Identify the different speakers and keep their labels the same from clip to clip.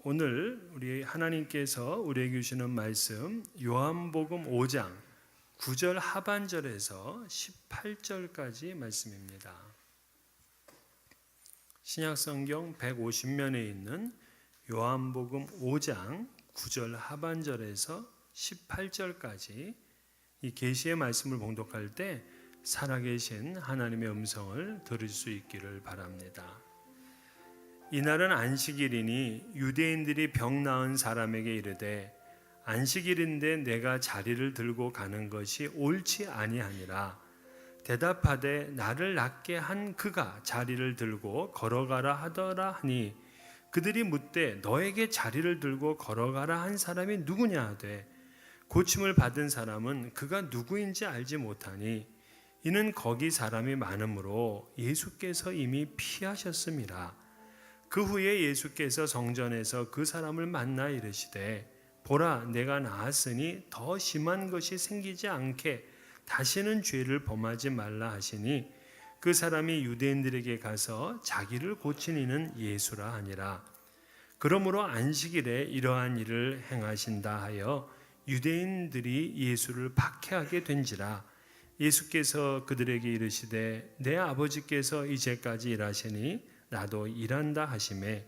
Speaker 1: 오늘 우리 하나님께서 우리에게 주시는 말씀 요한복음 5장 9절 하반절에서 18절까지 말씀입니다. 신약성경 150면에 있는 요한복음 5장 9절 하반절에서 18절까지 이 계시의 말씀을 봉독할 때 살아계신 하나님의 음성을 들을 수 있기를 바랍니다. 이날은 안식일이니 유대인들이 병 나은 사람에게 이르되 안식일인데 내가 자리를 들고 가는 것이 옳지 아니하니라. 대답하되 나를 낫게 한 그가 자리를 들고 걸어가라 하더라 하니 그들이 묻되 너에게 자리를 들고 걸어가라 한 사람이 누구냐 하되 고침을 받은 사람은 그가 누구인지 알지 못하니 이는 거기 사람이 많으므로 예수께서 이미 피하셨음이라. 그 후에 예수께서 성전에서 그 사람을 만나 이르시되 보라 내가 나았으니 더 심한 것이 생기지 않게 다시는 죄를 범하지 말라 하시니 그 사람이 유대인들에게 가서 자기를 고친 이는 예수라 하니라. 그러므로 안식일에 이러한 일을 행하신다 하여 유대인들이 예수를 박해하게 된지라. 예수께서 그들에게 이르시되 내 아버지께서 이제까지 일하시니 나도 일한다 하시매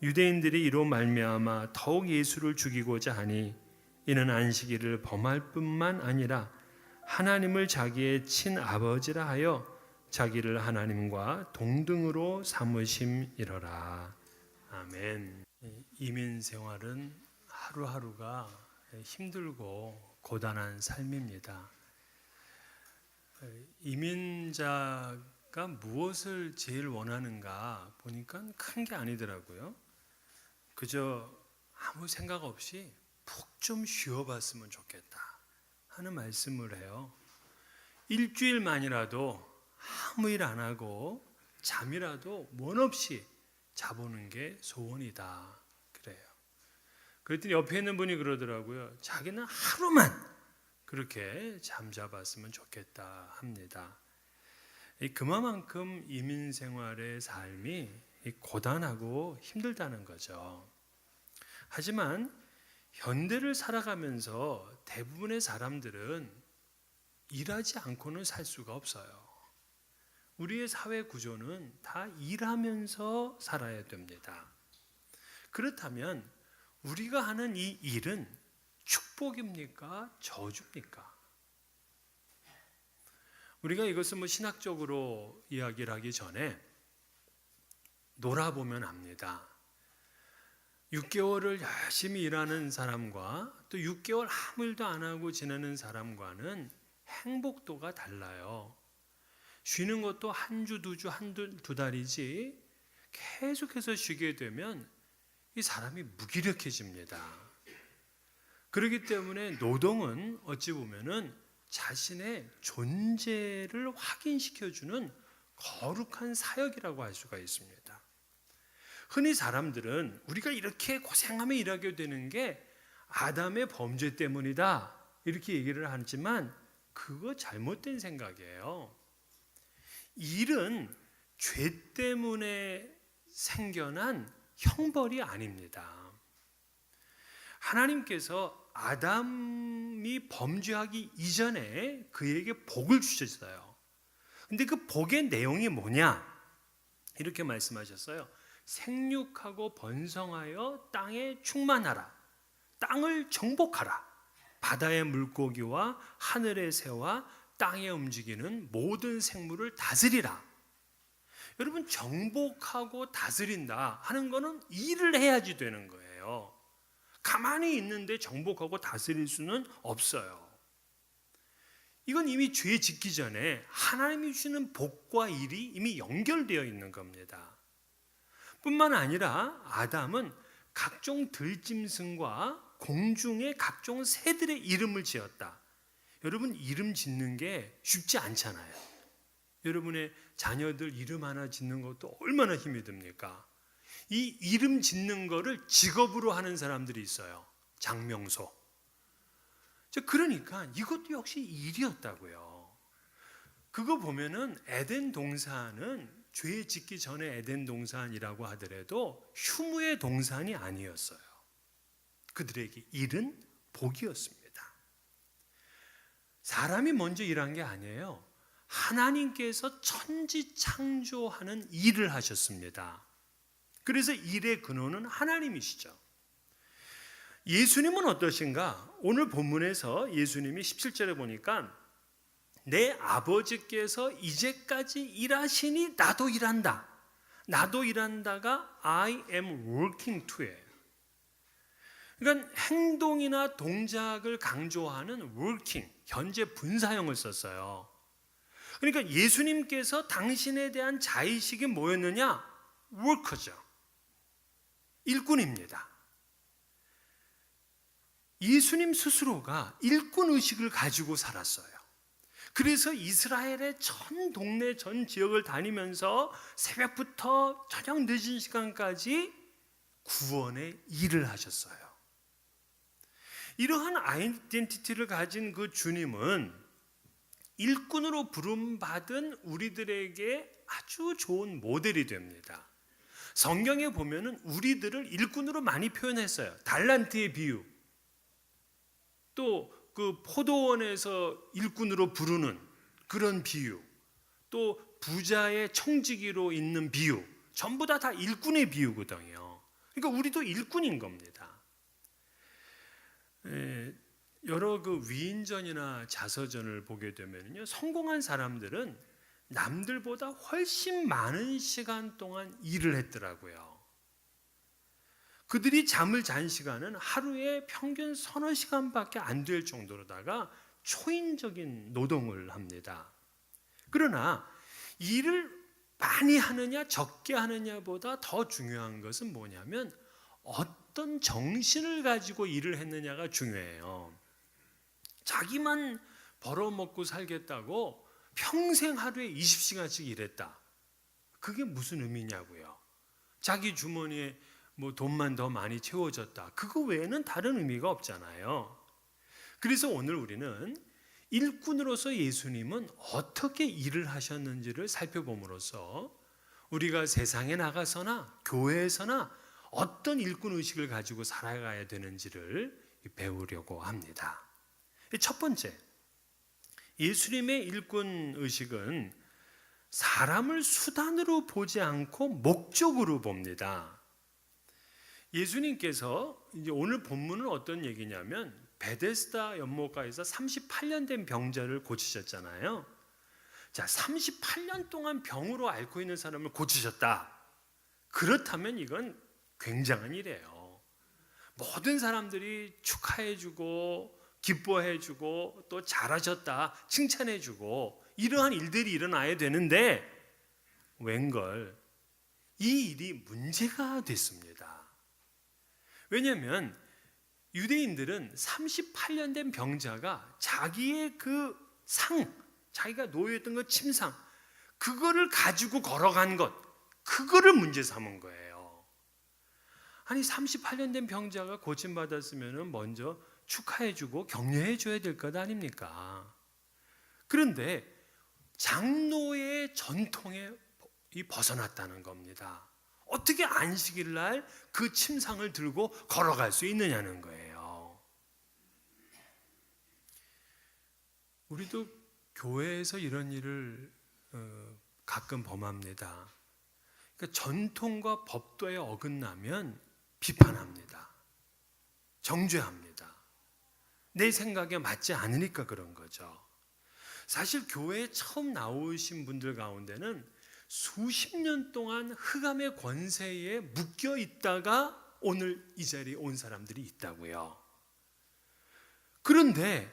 Speaker 1: 유대인들이 이로 말미암아 더욱 예수를 죽이고자 하니 이는 안식일을 범할 뿐만 아니라 하나님을 자기의 친아버지라 하여 자기를 하나님과 동등으로 삼으심이러라. 아멘. 이민 생활은 하루하루가 힘들고 고단한 삶입니다. 이민자가 무엇을 제일 원하는가 보니까 큰 게 아니더라고요. 그저 아무 생각 없이 푹 좀 쉬어봤으면 좋겠다 하는 말씀을 해요. 일주일만이라도 아무 일 안 하고 잠이라도 원 없이 자보는 게 소원이다 그래요. 그랬더니 옆에 있는 분이 그러더라고요. 자기는 하루만 그렇게 잠자봤으면 좋겠다 합니다. 그만큼 이민 생활의 삶이 고단하고 힘들다는 거죠. 하지만 현대를 살아가면서 대부분의 사람들은 일하지 않고는 살 수가 없어요. 우리의 사회 구조는 다 일하면서 살아야 됩니다. 그렇다면 우리가 하는 이 일은 축복입니까? 저주입니까? 우리가 이것을 신학적으로 이야기를 하기 전에 놀아보면 압니다. 6개월을 열심히 일하는 사람과 또 6개월 아무 일도 안 하고 지내는 사람과는 행복도가 달라요. 쉬는 것도 한 주, 두 주, 두 달이지 계속해서 쉬게 되면 이 사람이 무기력해집니다. 그렇기 때문에 노동은 어찌 보면은 자신의 존재를 확인시켜주는 거룩한 사역이라고 할 수가 있습니다. 흔히 사람들은 우리가 이렇게 고생하며 일하게 되는 게 아담의 범죄 때문이다 이렇게 얘기를 하지만 그거 잘못된 생각이에요. 일은 죄 때문에 생겨난 형벌이 아닙니다. 하나님께서 아담이 범죄하기 이전에 그에게 복을 주셨어요. 근데 그 복의 내용이 뭐냐? 이렇게 말씀하셨어요. 생육하고 번성하여 땅에 충만하라. 땅을 정복하라. 바다의 물고기와 하늘의 새와 땅에 움직이는 모든 생물을 다스리라. 여러분, 정복하고 다스린다 하는 거는 일을 해야지 되는 거예요. 가만히 있는데 정복하고 다스릴 수는 없어요. 이건 이미 죄 짓기 전에 하나님이 주시는 복과 일이 이미 연결되어 있는 겁니다. 뿐만 아니라 아담은 각종 들짐승과 공중의 각종 새들의 이름을 지었다. 여러분, 이름 짓는 게 쉽지 않잖아요. 여러분의 자녀들 이름 하나 짓는 것도 얼마나 힘이 듭니까? 이 이름 짓는 거를 직업으로 하는 사람들이 있어요. 장명소. 그러니까 이것도 역시 일이었다고요. 그거 보면은 에덴 동산은 죄 짓기 전에 에덴 동산이라고 하더라도 휴무의 동산이 아니었어요. 그들에게 일은 복이었습니다. 사람이 먼저 일한 게 아니에요. 하나님께서 천지 창조하는 일을 하셨습니다. 그래서 일의 근원은 하나님이시죠. 예수님은 어떠신가? 오늘 본문에서 예수님이 17절에 보니까 내 아버지께서 이제까지 일하시니 나도 일한다. 나도 일한다가 I am working to예요. 그러니까 행동이나 동작을 강조하는 working, 현재 분사형을 썼어요. 그러니까 예수님께서 당신에 대한 자의식이 뭐였느냐? worker죠. 일꾼입니다. 예수님 스스로가 일꾼 의식을 가지고 살았어요. 그래서 이스라엘의 전 동네 전 지역을 다니면서 새벽부터 저녁 늦은 시간까지 구원의 일을 하셨어요. 이러한 아이덴티티를 가진 그 주님은 일꾼으로 부름받은 우리들에게 아주 좋은 모델이 됩니다. 성경에 보면은 우리들을 일꾼으로 많이 표현했어요. 달란트의 비유, 또 그 포도원에서 일꾼으로 부르는 그런 비유, 또 부자의 청지기로 있는 비유, 전부 다 일꾼의 비유거든요. 그러니까 우리도 일꾼인 겁니다. 여러 그 위인전이나 자서전을 보게 되면요, 성공한 사람들은 남들보다 훨씬 많은 시간 동안 일을 했더라고요. 그들이 잠을 잔 시간은 하루에 평균 서너 시간밖에 안 될 정도로다가 초인적인 노동을 합니다. 그러나 일을 많이 하느냐 적게 하느냐보다 더 중요한 것은 뭐냐면 어떤 정신을 가지고 일을 했느냐가 중요해요. 자기만 벌어먹고 살겠다고 평생 하루에 20시간씩 일했다. 그게 무슨 의미냐고요. 자기 주머니에 뭐 돈만 더 많이 채워졌다. 그거 외에는 다른 의미가 없잖아요. 그래서 오늘 우리는 일꾼으로서 예수님은 어떻게 일을 하셨는지를 살펴봄으로써 우리가 세상에 나가서나 교회에서나 어떤 일꾼 의식을 가지고 살아가야 되는지를 배우려고 합니다. 첫 번째, 예수님의 일꾼 의식은 사람을 수단으로 보지 않고 목적으로 봅니다. 예수님께서 이제 오늘 본문은 어떤 얘기냐면 베데스다 연못가에서 38년 된 병자를 고치셨잖아요. 자, 38년 동안 병으로 앓고 있는 사람을 고치셨다. 그렇다면 이건 굉장한 일이에요. 모든 사람들이 축하해주고 기뻐해주고 또 잘하셨다 칭찬해주고 이러한 일들이 일어나야 되는데 웬걸 이 일이 문제가 됐습니다. 왜냐하면 유대인들은 38년 된 병자가 자기의 그 자기가 노예했던 그 침상, 그거를 가지고 걸어간 것, 그거를 문제 삼은 거예요. 아니 38년 된 병자가 고침받았으면 먼저 축하해주고 격려해줘야 될 것 아닙니까? 그런데 장로의 전통에 벗어났다는 겁니다. 어떻게 안식일 날 그 침상을 들고 걸어갈 수 있느냐는 거예요. 우리도 교회에서 이런 일을 가끔 범합니다. 그러니까 전통과 법도에 어긋나면 비판합니다. 정죄합니다. 내 생각에 맞지 않으니까 그런 거죠. 사실 교회에 처음 나오신 분들 가운데는 수십 년 동안 흑암의 권세에 묶여 있다가 오늘 이 자리에 온 사람들이 있다고요. 그런데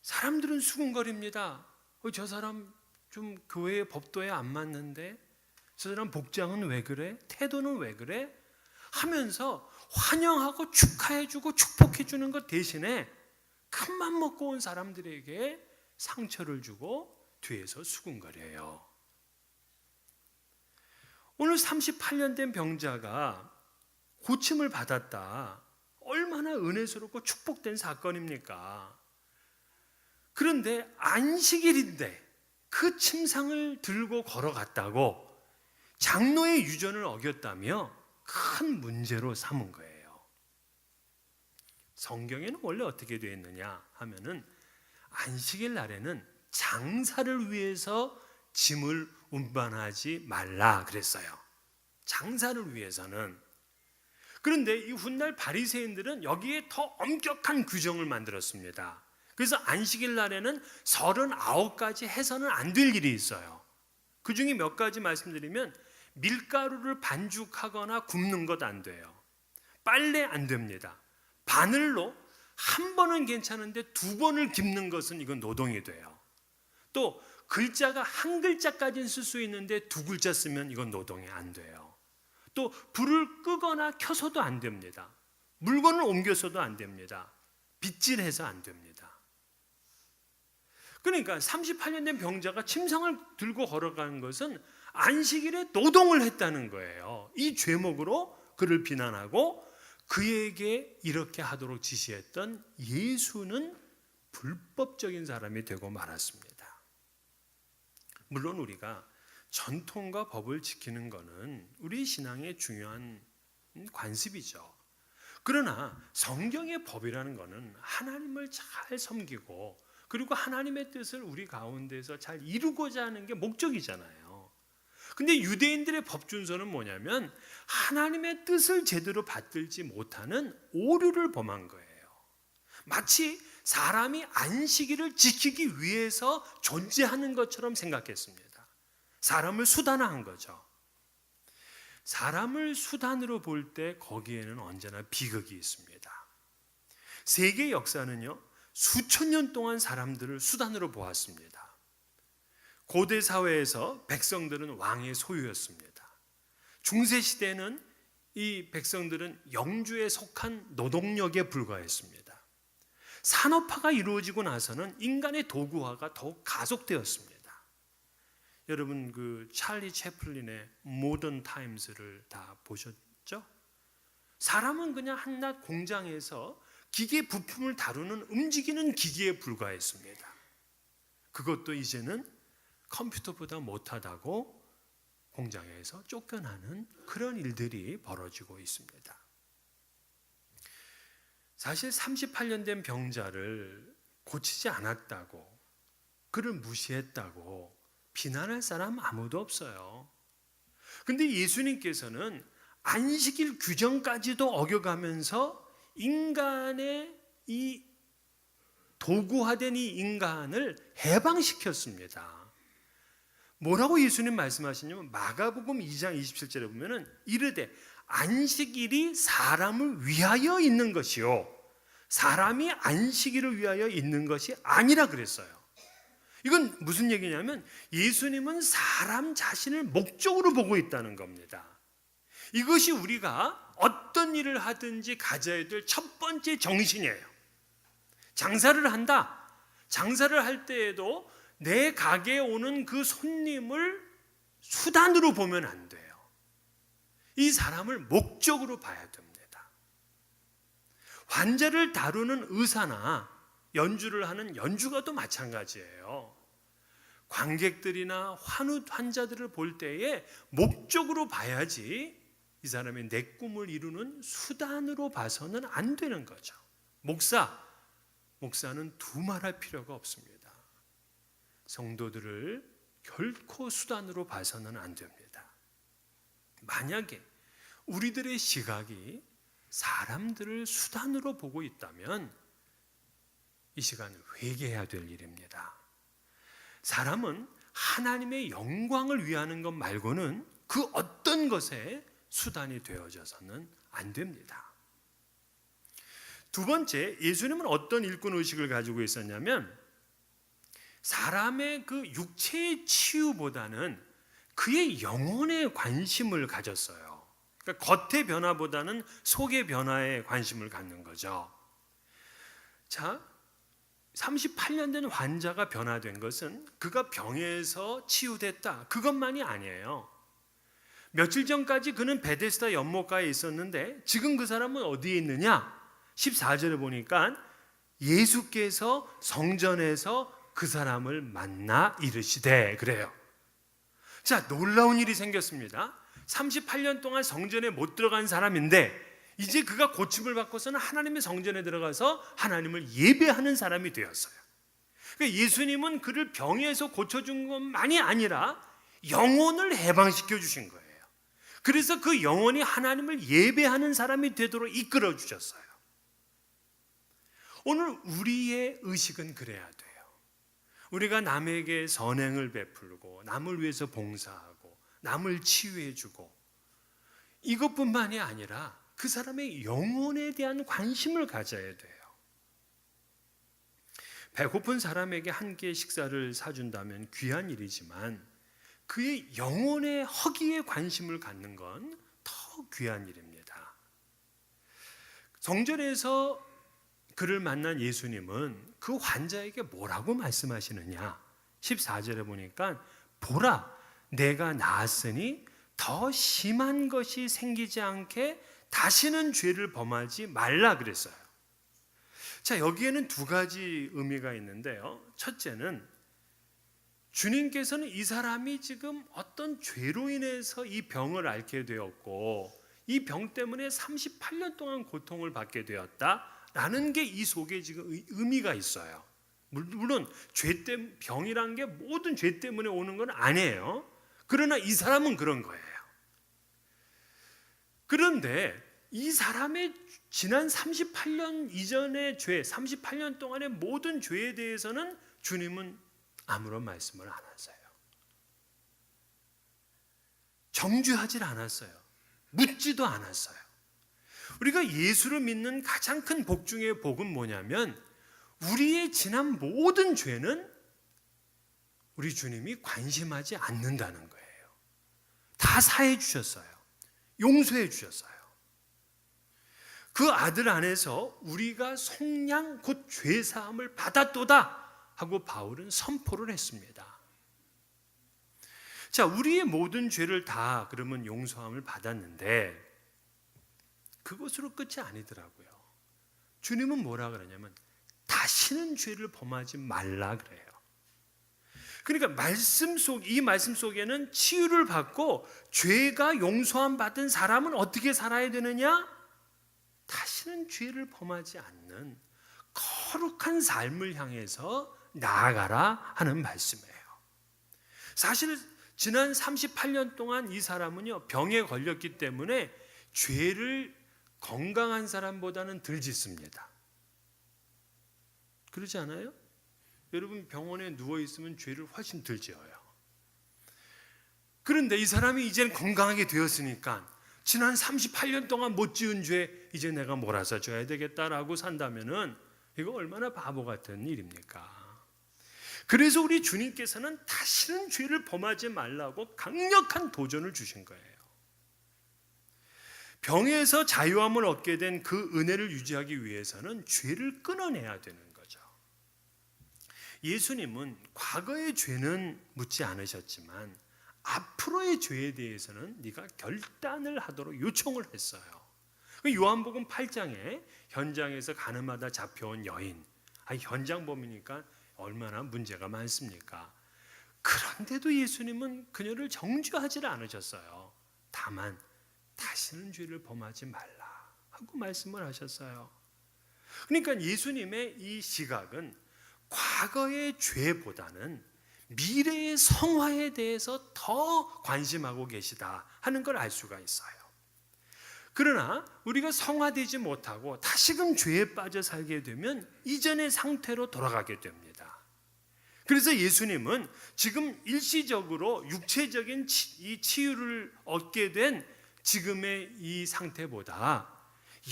Speaker 1: 사람들은 수군거립니다. 저 사람 좀 교회의 법도에 안 맞는데, 저 사람 복장은 왜 그래? 태도는 왜 그래? 하면서 환영하고 축하해주고 축복해주는 것 대신에 큰맘 먹고 온 사람들에게 상처를 주고 뒤에서 수군거려요. 오늘 38년 된 병자가 고침을 받았다. 얼마나 은혜스럽고 축복된 사건입니까? 그런데 안식일인데 그 침상을 들고 걸어갔다고 장로의 유전을 어겼다며 큰 문제로 삼은 거예요. 성경에는 원래 어떻게 되어 있느냐 하면은 안식일 날에는 장사를 위해서 짐을 운반하지 말라 그랬어요. 장사를 위해서는. 그런데 이 훗날 바리새인들은 여기에 더 엄격한 규정을 만들었습니다. 그래서 안식일 날에는 39가지 해서는 안 될 일이 있어요. 그 중에 몇 가지 말씀드리면 밀가루를 반죽하거나 굽는 것 안 돼요. 빨래 안 됩니다. 바늘로 한 번은 괜찮은데 두 번을 깁는 것은 이건 노동이 돼요. 또 글자가 한 글자까지는 쓸 수 있는데 두 글자 쓰면 이건 노동이 안 돼요. 또 불을 끄거나 켜서도 안 됩니다. 물건을 옮겨서도 안 됩니다. 빗질해서 안 됩니다. 그러니까 38년 된 병자가 침상을 들고 걸어가는 것은 안식일에 노동을 했다는 거예요. 이 죄목으로 그를 비난하고 그에게 이렇게 하도록 지시했던 예수는 불법적인 사람이 되고 말았습니다. 물론 우리가 전통과 법을 지키는 것은 우리 신앙의 중요한 관습이죠. 그러나 성경의 법이라는 것은 하나님을 잘 섬기고 그리고 하나님의 뜻을 우리 가운데서 잘 이루고자 하는 게 목적이잖아요. 근데 유대인들의 법 준서는 뭐냐면 하나님의 뜻을 제대로 받들지 못하는 오류를 범한 거예요. 마치 사람이 안식일을 지키기 위해서 존재하는 것처럼 생각했습니다. 사람을 수단화한 거죠. 사람을 수단으로 볼 때 거기에는 언제나 비극이 있습니다. 세계 역사는요, 수천 년 동안 사람들을 수단으로 보았습니다. 고대 사회에서 백성들은 왕의 소유였습니다. 중세 시대는 이 백성들은 영주에 속한 노동력에 불과했습니다. 산업화가 이루어지고 나서는 인간의 도구화가 더욱 가속되었습니다. 여러분 그 찰리 채플린의 모던 타임스를 다 보셨죠? 사람은 그냥 한낱 공장에서 기계 부품을 다루는 움직이는 기계에 불과했습니다. 그것도 이제는 컴퓨터보다 못하다고 공장에서 쫓겨나는 그런 일들이 벌어지고 있습니다. 사실 38년 된 병자를 고치지 않았다고, 그를 무시했다고 비난할 사람 아무도 없어요. 근데 예수님께서는 안식일 규정까지도 어겨가면서 인간의 이 도구화된 이 인간을 해방시켰습니다. 뭐라고 예수님 말씀하시냐면 마가복음 2장 27절에 보면은 이르되 안식일이 사람을 위하여 있는 것이요 사람이 안식일을 위하여 있는 것이 아니라 그랬어요. 이건 무슨 얘기냐면 예수님은 사람 자신을 목적으로 보고 있다는 겁니다. 이것이 우리가 어떤 일을 하든지 가져야 될 첫 번째 정신이에요. 장사를 한다. 장사를 할 때에도 내 가게에 오는 그 손님을 수단으로 보면 안 돼요. 이 사람을 목적으로 봐야 됩니다. 환자를 다루는 의사나 연주를 하는 연주가도 마찬가지예요. 관객들이나 환자들을 볼 때에 목적으로 봐야지 이 사람이 내 꿈을 이루는 수단으로 봐서는 안 되는 거죠. 목사는 두말할 필요가 없습니다. 성도들을 결코 수단으로 봐서는 안 됩니다. 만약에 우리들의 시각이 사람들을 수단으로 보고 있다면 이 시간을 회개해야 될 일입니다. 사람은 하나님의 영광을 위하는 것 말고는 그 어떤 것에 수단이 되어져서는 안 됩니다. 두 번째, 예수님은 어떤 일꾼 의식을 가지고 있었냐면 사람의 그 육체의 치유보다는 그의 영혼에 관심을 가졌어요. 그러니까 겉의 변화보다는 속의 변화에 관심을 갖는 거죠. 자, 38년 된 환자가 변화된 것은 그가 병에서 치유됐다, 그것만이 아니에요. 며칠 전까지 그는 베데스다 연못가에 있었는데 지금 그 사람은 어디에 있느냐? 14절에 보니까 예수께서 성전에서 그 사람을 만나 이르시되 그래요. 자, 놀라운 일이 생겼습니다. 38년 동안 성전에 못 들어간 사람인데 이제 그가 고침을 받고서는 하나님의 성전에 들어가서 하나님을 예배하는 사람이 되었어요. 그러니까 예수님은 그를 병에서 고쳐준 것만이 아니라 영혼을 해방시켜 주신 거예요. 그래서 그 영혼이 하나님을 예배하는 사람이 되도록 이끌어 주셨어요. 오늘 우리의 의식은 그래야 돼요. 우리가 남에게 선행을 베풀고 남을 위해서 봉사하고 남을 치유해 주고 이것뿐만이 아니라 그 사람의 영혼에 대한 관심을 가져야 돼요. 배고픈 사람에게 한 끼의 식사를 사준다면 귀한 일이지만 그의 영혼의 허기에 관심을 갖는 건 더 귀한 일입니다. 성전에서 그를 만난 예수님은 그 환자에게 뭐라고 말씀하시느냐? 14절에 보니까 보라, 내가 나았으니 더 심한 것이 생기지 않게 다시는 죄를 범하지 말라 그랬어요. 자, 여기에는 두 가지 의미가 있는데요. 첫째는 주님께서는 이 사람이 지금 어떤 죄로 인해서 이 병을 앓게 되었고 이 병 때문에 38년 동안 고통을 받게 되었다라는 게 이 속에 지금 의미가 있어요. 물론 병이란 게 모든 죄 때문에 오는 건 아니에요. 그러나 이 사람은 그런 거예요. 그런데 이 사람의 지난 38년 이전의 죄, 38년 동안의 모든 죄에 대해서는 주님은 아무런 말씀을 안 하세요. 정죄하지 않았어요. 묻지도 않았어요. 우리가 예수를 믿는 가장 큰 복 중의 복은 뭐냐면 우리의 지난 모든 죄는 우리 주님이 관심하지 않는다는 거예요. 다 사해 주셨어요. 용서해 주셨어요. 그 아들 안에서 우리가 속량 곧 죄사함을 받았도다 하고 바울은 선포를 했습니다. 자, 우리의 모든 죄를 다 그러면 용서함을 받았는데 그것으로 끝이 아니더라고요. 주님은 뭐라 그러냐면 다시는 죄를 범하지 말라 그래요. 그러니까 이 말씀 속에는 치유를 받고 죄가 용서함 받은 사람은 어떻게 살아야 되느냐? 다시는 죄를 범하지 않는 거룩한 삶을 향해서 나아가라 하는 말씀이에요. 사실 지난 38년 동안 이 사람은요 병에 걸렸기 때문에 죄를 건강한 사람보다는 덜 짓습니다. 그러지 않아요? 여러분 병원에 누워 있으면 죄를 훨씬 덜 지어요. 그런데 이 사람이 이제는 건강하게 되었으니까 지난 38년 동안 못 지은 죄 이제 내가 몰아서 줘야 되겠다라고 산다면은 이거 얼마나 바보 같은 일입니까? 그래서 우리 주님께서는 다시는 죄를 범하지 말라고 강력한 도전을 주신 거예요. 병에서 자유함을 얻게 된 그 은혜를 유지하기 위해서는 죄를 끊어내야 되는 거죠. 예수님은 과거의 죄는 묻지 않으셨지만 앞으로의 죄에 대해서는 네가 결단을 하도록 요청을 했어요. 요한복음 8장에 현장에서 가늠하다 잡혀온 여인, 현장 범이니까 얼마나 문제가 많습니까? 그런데도 예수님은 그녀를 정죄하지 않으셨어요. 다만 다시는 죄를 범하지 말라 하고 말씀을 하셨어요. 그러니까 예수님의 이 시각은 과거의 죄보다는 미래의 성화에 대해서 더 관심하고 계시다 하는 걸 알 수가 있어요. 그러나 우리가 성화되지 못하고 다시금 죄에 빠져 살게 되면 이전의 상태로 돌아가게 됩니다. 그래서 예수님은 지금 일시적으로 육체적인 이 치유를 얻게 된 지금의 이 상태보다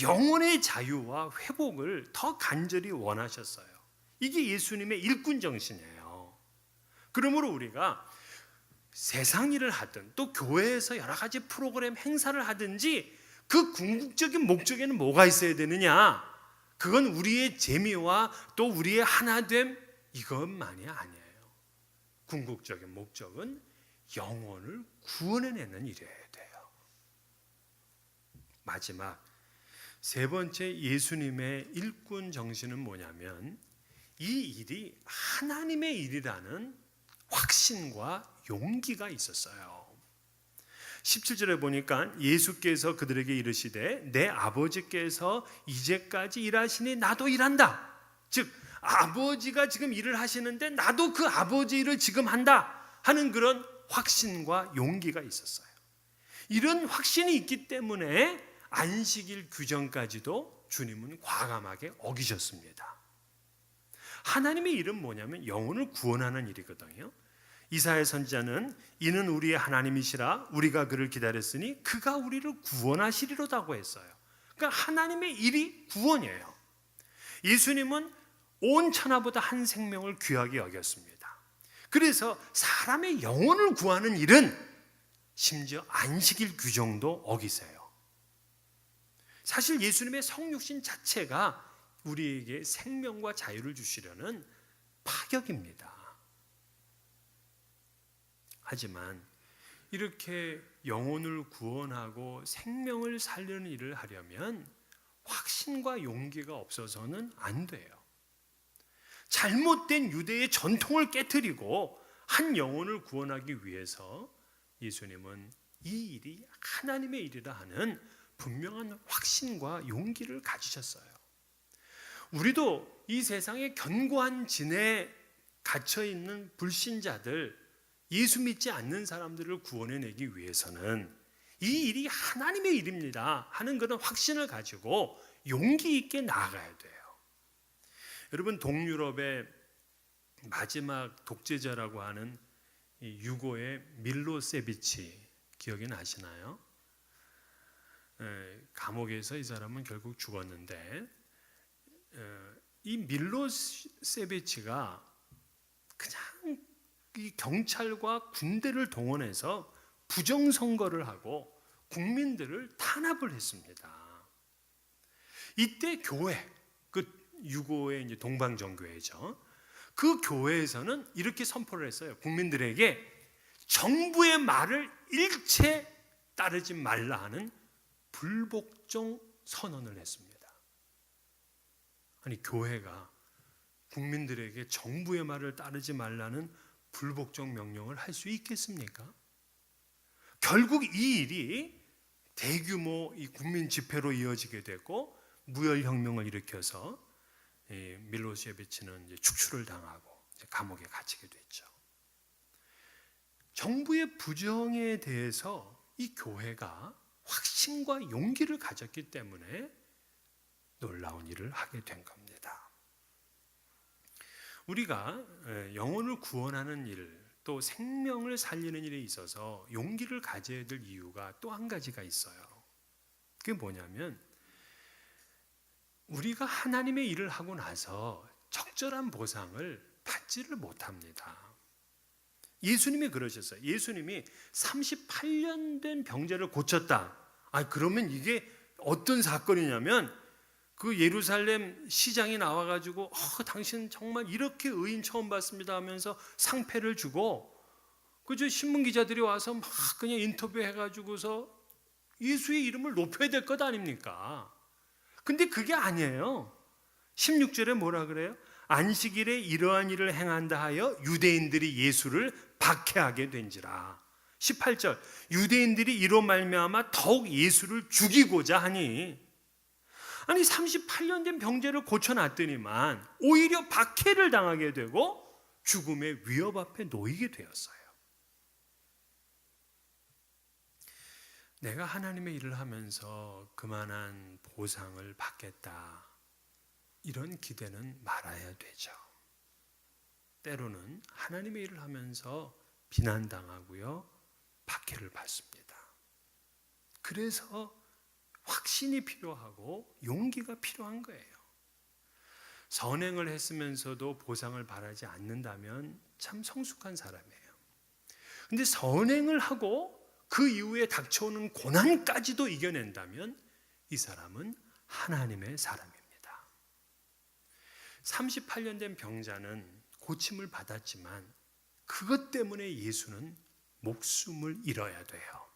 Speaker 1: 영혼의 자유와 회복을 더 간절히 원하셨어요. 이게 예수님의 일꾼 정신이에요. 그러므로 우리가 세상 일을 하든 또 교회에서 여러 가지 프로그램 행사를 하든지 그 궁극적인 목적에는 뭐가 있어야 되느냐? 그건 우리의 재미와 또 우리의 하나됨 이것만이 아니에요. 궁극적인 목적은 영혼을 구원해내는 일이어야 돼요. 마지막 세 번째 예수님의 일꾼 정신은 뭐냐면 이 일이 하나님의 일이라는 확신과 용기가 있었어요. 17절에 보니까 예수께서 그들에게 이르시되 내 아버지께서 이제까지 일하시니 나도 일한다. 즉 아버지가 지금 일을 하시는데 나도 그 아버지 일을 지금 한다 하는 그런 확신과 용기가 있었어요. 이런 확신이 있기 때문에 안식일 규정까지도 주님은 과감하게 어기셨습니다. 하나님의 일은 뭐냐면 영혼을 구원하는 일이거든요. 이사야 선지자는 이는 우리의 하나님이시라 우리가 그를 기다렸으니 그가 우리를 구원하시리로다고 했어요. 그러니까 하나님의 일이 구원이에요. 예수님은 온 천하보다 한 생명을 귀하게 여겼습니다. 그래서 사람의 영혼을 구하는 일은 심지어 안식일 규정도 어기세요. 사실 예수님의 성육신 자체가 우리에게 생명과 자유를 주시려는 파격입니다. 하지만 이렇게 영혼을 구원하고 생명을 살리는 일을 하려면 확신과 용기가 없어서는 안 돼요. 잘못된 유대의 전통을 깨트리고 한 영혼을 구원하기 위해서 예수님은 이 일이 하나님의 일이라 하는 분명한 확신과 용기를 가지셨어요. 우리도 이 세상의 견고한 진에 갇혀 있는 불신자들, 예수 믿지 않는 사람들을 구원해내기 위해서는 이 일이 하나님의 일입니다 하는 그런 확신을 가지고 용기 있게 나아가야 돼요. 여러분, 동유럽의 마지막 독재자라고 하는 유고의 밀로세비치 기억이 나시나요? 감옥에서 이 사람은 결국 죽었는데 이 밀로세비치가 그냥 이 경찰과 군대를 동원해서 부정선거를 하고 국민들을 탄압을 했습니다. 이때 교회, 그 유고의 이제 동방정교회죠. 그 교회에서는 이렇게 선포를 했어요. 국민들에게 정부의 말을 일체 따르지 말라 하는 불복종 선언을 했습니다. 아니, 교회가 국민들에게 정부의 말을 따르지 말라는 불복종 명령을 할 수 있겠습니까? 결국 이 일이 대규모 이 국민 집회로 이어지게 됐고 무혈혁명을 일으켜서 밀로세비치는 이제 축출을 당하고 이제 감옥에 갇히게 됐죠. 정부의 부정에 대해서 이 교회가 확신과 용기를 가졌기 때문에 놀라운 일을 하게 된 겁니다. 우리가 영혼을 구원하는 일, 또 생명을 살리는 일에 있어서 용기를 가져야 될 이유가 또 한 가지가 있어요. 그게 뭐냐면 우리가 하나님의 일을 하고 나서 적절한 보상을 받지를 못합니다. 예수님이 그러셨어요. 예수님이 38년 된 병자를 고쳤다. 그러면 이게 어떤 사건이냐면 그 예루살렘 시장이 나와가지고 당신 정말 이렇게 의인 처음 봤습니다 하면서 상패를 주고 그저 신문 기자들이 와서 막 그냥 인터뷰해가지고서 예수의 이름을 높여야 될 것 아닙니까? 근데 그게 아니에요. 16절에 뭐라 그래요? 안식일에 이러한 일을 행한다 하여 유대인들이 예수를 박해하게 된지라. 18절 유대인들이 이로 말미암아 더욱 예수를 죽이고자 하니, 아니 38년 된 병자를 고쳐놨더니만 오히려 박해를 당하게 되고 죽음의 위협 앞에 놓이게 되었어요. 내가 하나님의 일을 하면서 그만한 보상을 받겠다, 이런 기대는 말아야 되죠. 때로는 하나님의 일을 하면서 비난당하고요, 박해를 받습니다. 그래서 확신이 필요하고 용기가 필요한 거예요. 선행을 했으면서도 보상을 바라지 않는다면 참 성숙한 사람이에요. 근데 선행을 하고 그 이후에 닥쳐오는 고난까지도 이겨낸다면 이 사람은 하나님의 사람입니다. 38년 된 병자는 고침을 받았지만 그것 때문에 예수는 목숨을 잃어야 돼요.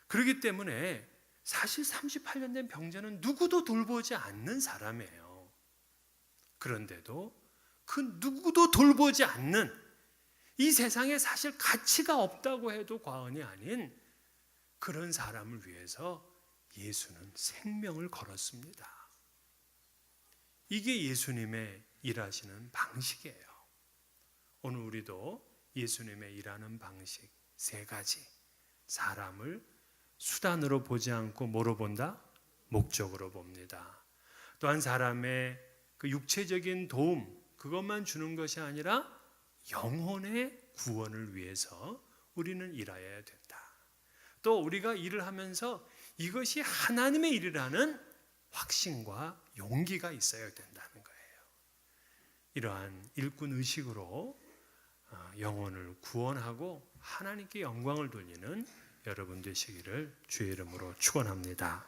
Speaker 1: 그렇기 때문에 사실 38년 된 병자는 누구도 돌보지 않는 사람이에요. 그런데도 그 누구도 돌보지 않는 이 세상에 사실 가치가 없다고 해도 과언이 아닌 그런 사람을 위해서 예수는 생명을 걸었습니다. 이게 예수님의 일하시는 방식이에요. 오늘 우리도 예수님의 일하는 방식 세 가지. 사람을 수단으로 보지 않고 뭐로 본다? 목적으로 봅니다. 또한 사람의 그 육체적인 도움, 그것만 주는 것이 아니라 영혼의 구원을 위해서 우리는 일해야 된다. 또 우리가 일을 하면서 이것이 하나님의 일이라는 확신과 용기가 있어야 된다는 거예요. 이러한 일꾼 의식으로 영혼을 구원하고 하나님께 영광을 돌리는 여러분 되시기를 주의 이름으로 축원합니다.